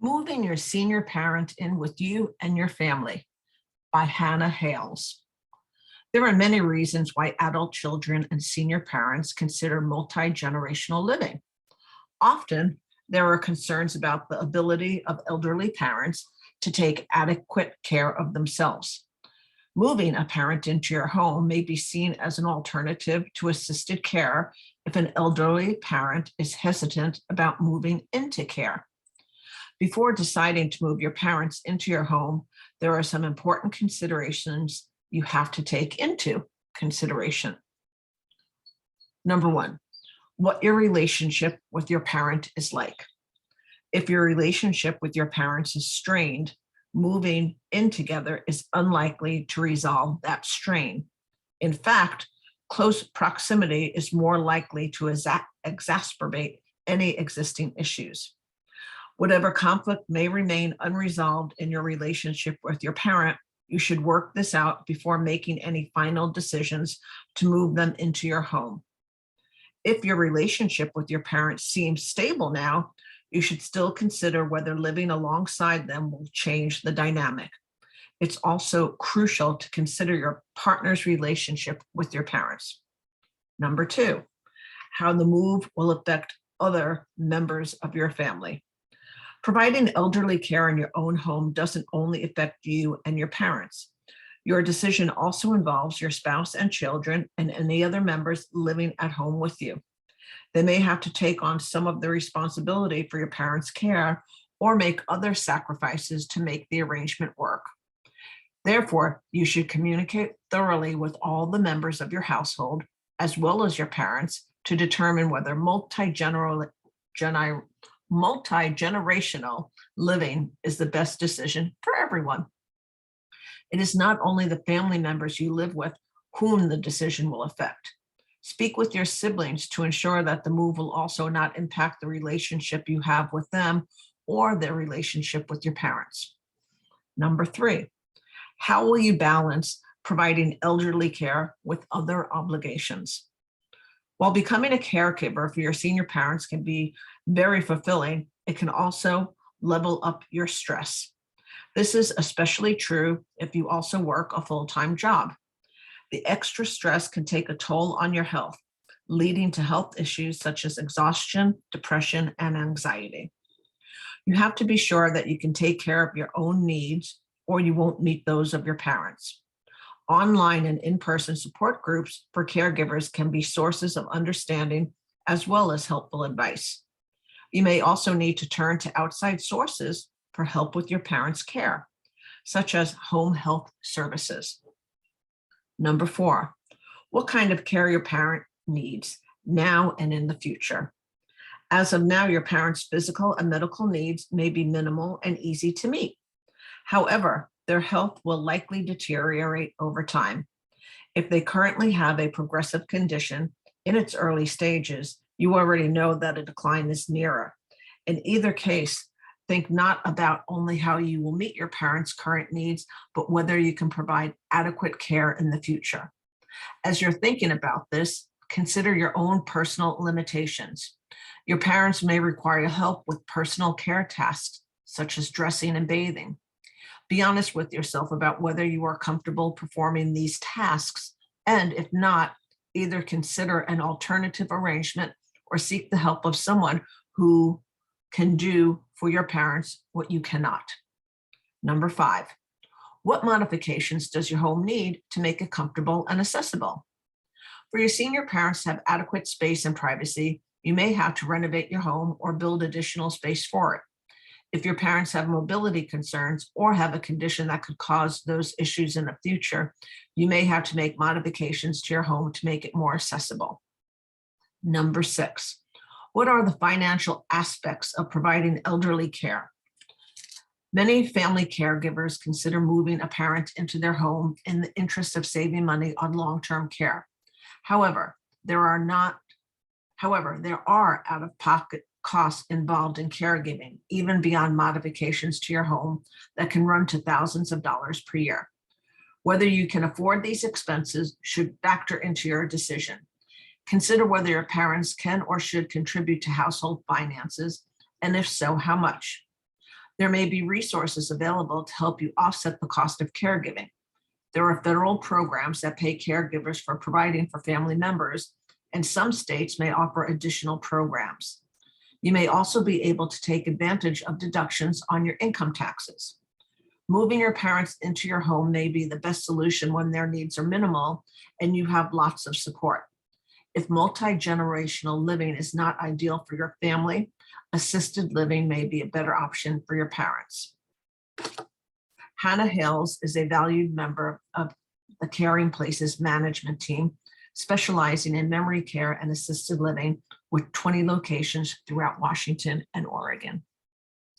Moving your senior parent in with you and your family by Hanna, Hales. There are many reasons why adult children and senior parents consider multi-generational living. Often, there are concerns about the ability of elderly parents to take adequate care of themselves. Moving a parent into your home may be seen as an alternative to assisted care if an elderly parent is hesitant about moving into care. Before deciding to move your parents into your home, there are some important considerations you have to take into consideration. Number one, what your relationship with your parent is like. If your relationship with your parents is strained, moving in together is unlikely to resolve that strain. In fact, close proximity is more likely to exacerbate any existing issues. Whatever conflict may remain unresolved in your relationship with your parent, you should work this out before making any final decisions to move them into your home. If your relationship with your parents seems stable now, you should still consider whether living alongside them will change the dynamic. It's also crucial to consider your partner's relationship with your parents. Number two, how the move will affect other members of your family. Providing elderly care in your own home doesn't only affect you and your parents. Your decision also involves your spouse and children and any other members living at home with you. They may have to take on some of the responsibility for your parents' care or make other sacrifices to make the arrangement work. Therefore, you should communicate thoroughly with all the members of your household, as well as your parents, to determine whether multi-generational living is the best decision for everyone. It is not only the family members you live with whom the decision will affect. Speak with your siblings to ensure that the move will also not impact the relationship you have with them or their relationship with your parents. Number three, how will you balance providing elderly care with other obligations? While becoming a caregiver for your senior parents can be very fulfilling, it can also level up your stress. This is especially true if you also work a full-time job. The extra stress can take a toll on your health, leading to health issues such as exhaustion, depression, and anxiety. You have to be sure that you can take care of your own needs, or you won't meet those of your parents. Online and in-person support groups for caregivers can be sources of understanding as well as helpful advice. You may also need to turn to outside sources for help with your parents' care, such as home health services. Number four, what kind of care your parent needs now and in the future. As of now, your parents' physical and medical needs may be minimal and easy to meet. However, their health will likely deteriorate over time. If they currently have a progressive condition in its early stages, you already know that a decline is nearer. In either case, think not about only how you will meet your parents' current needs, but whether you can provide adequate care in the future. As you're thinking about this, consider your own personal limitations. Your parents may require help with personal care tasks, such as dressing and bathing. Be honest with yourself about whether you are comfortable performing these tasks, and if not, either consider an alternative arrangement or seek the help of someone who can do for your parents what you cannot. Number five, what modifications does your home need to make it comfortable and accessible? For your senior parents to have adequate space and privacy, you may have to renovate your home or build additional space for it. If your parents have mobility concerns or have a condition that could cause those issues in the future, you may have to make modifications to your home to make it more accessible. Number six, what are the financial aspects of providing elderly care? Many family caregivers consider moving a parent into their home in the interest of saving money on long-term care. However, there are out-of-pocket costs involved in caregiving, even beyond modifications to your home that can run to thousands of dollars per year. Whether you can afford these expenses should factor into your decision. Consider whether your parents can or should contribute to household finances, and if so, how much. There may be resources available to help you offset the cost of caregiving. There are federal programs that pay caregivers for providing for family members, and some states may offer additional programs. You may also be able to take advantage of deductions on your income taxes. Moving your parents into your home may be the best solution when their needs are minimal and you have lots of support. If multi-generational living is not ideal for your family, assisted living may be a better option for your parents. Hanna Hales is a valued member of the Caring Places management team, specializing in memory care and assisted living with 20 locations throughout Washington and Oregon.